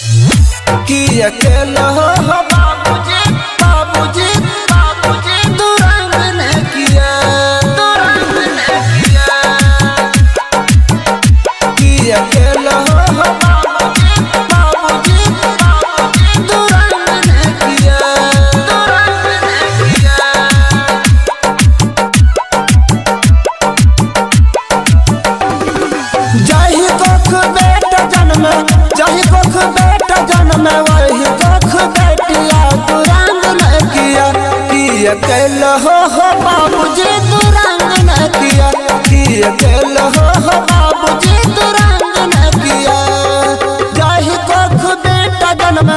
कि अकेला हो बाबूजी बाबूजी बाबूजी दुरंग ने किया कि अकेला हो बाबूजी बाबूजी बाबूजी दुरंग ने किया जाहि कोख बेटा जन्म जाहि कोख बेटा जन्म वही कोख बेटिया दुरंग न किया कि अकेला हो बाबूजी दुरंग न किया कि अकेला हो बाबूजी दुरंग न किया जाहि कोख बेटा जन्म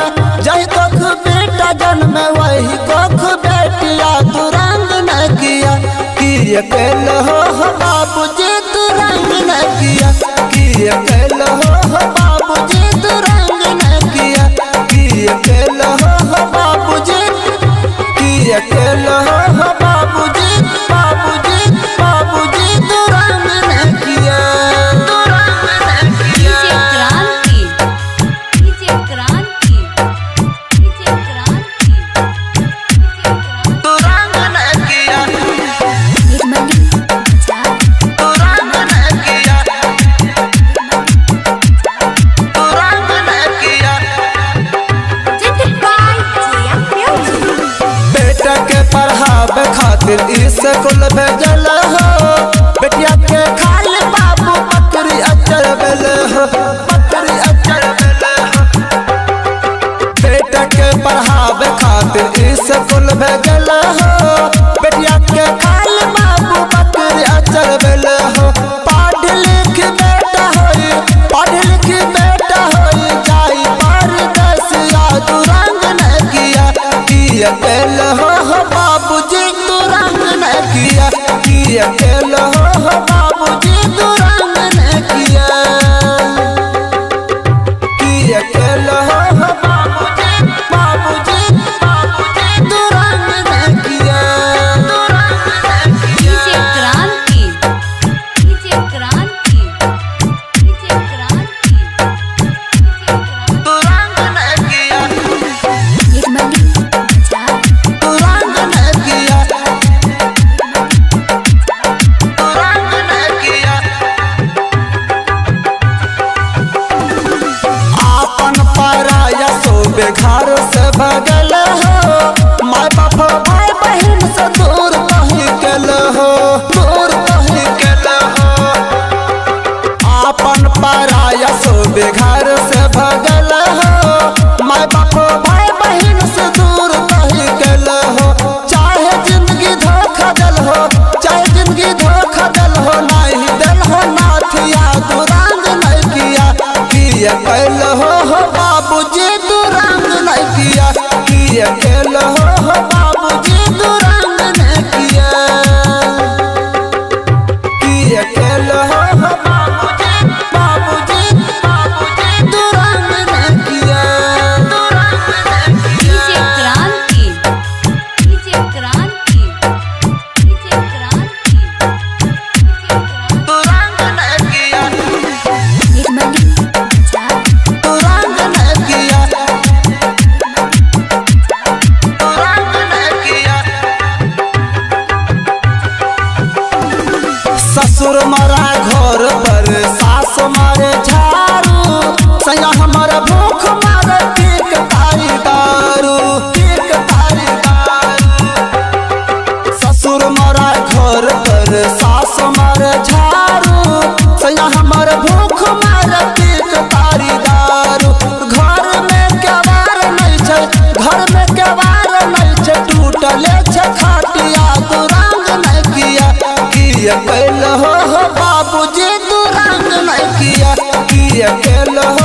जाहि कोख बेटा जन्म वही कोख बेटिया दुरंग न किया कि अकेला हो बाबूजी दुरंग न किया कि अकेला हो बाबूजी दुरंग न किया कि अकेला हो बाबूजी कि अकेला हो बाबूजी बाबूजी बाबूजी दुरंग न किया डीजे क्रांति डीजे क्रांति डीजे क्रांति दुरंग न किया निर्मली दुरंग न किया दुरंग न किया बाय जिया म्यूजिक बेटा के पढ़ावे खातिर स्कूल भेजल हो बेटिया के खाल बाबू बकरी अचर बेल हो बकरी अचर बेल हो बेटा के पढ़ावे खातिर स्कूल भेजल हो बेटिया के खाल बाबू बकरी अचर बेल हो पढ़ लिख बेटा होई पढ़ लिख बेटा होई जाई परदेसिया दुरंग न किया कि अकेला हो बाबूजी दुरंग न किया कि अकेला हो बाबूजी दुरंग न किया कि अकेला हो बाबूजी बाबूजी बाबूजी दुरंग न किया डीजे क्रांति डीजे क्रांति डीजे क्रांति दुरंग न किया निर्मली दुरंग न किया दुरंग न किया आपन पराया सोबे घर से भगल हो माय बाप भाई बहन से दूर कहीं गेल हो दूर कहीं गेल हो आपन पराया सोबे घर से भगल हो माय बाप भाई बहन से दूर कहीं गेल हो चाहे जिंदगी धोखा दल हो चाहे जिंदगी धोखा दल हो नहीं दल हो नाथिया दुरंग नहीं किया कि अकेला हो बाबूजी दुरंग नहीं किया कि अकेला हो बाबूजी दुरंग नहीं किया कि अकेला हो बाबूजी बाबूजी बाबूजी दुरंग नहीं किया डीजे क्रांति डीजे क्रांति डीजे क्रांति दुरंग नहीं किया निर्मली दुरंग नहीं किया दुरंग नहीं किया ससुर मरा घर पर सास मारे झाड़ू सैया हमारा भूख मारे टीक तारी दारू टीक तारी दारू ससुर मरा घर पर सास मारे झाड़ू सैया हमारा भूख मारे टीक तारी दारू घर में केवार नहीं छै घर में केवार नहीं छै टूटले छै खाटिया दुरंग नहीं किया कि अकेला हो बाबूजी दुरंग नहीं किया कि अकेला हो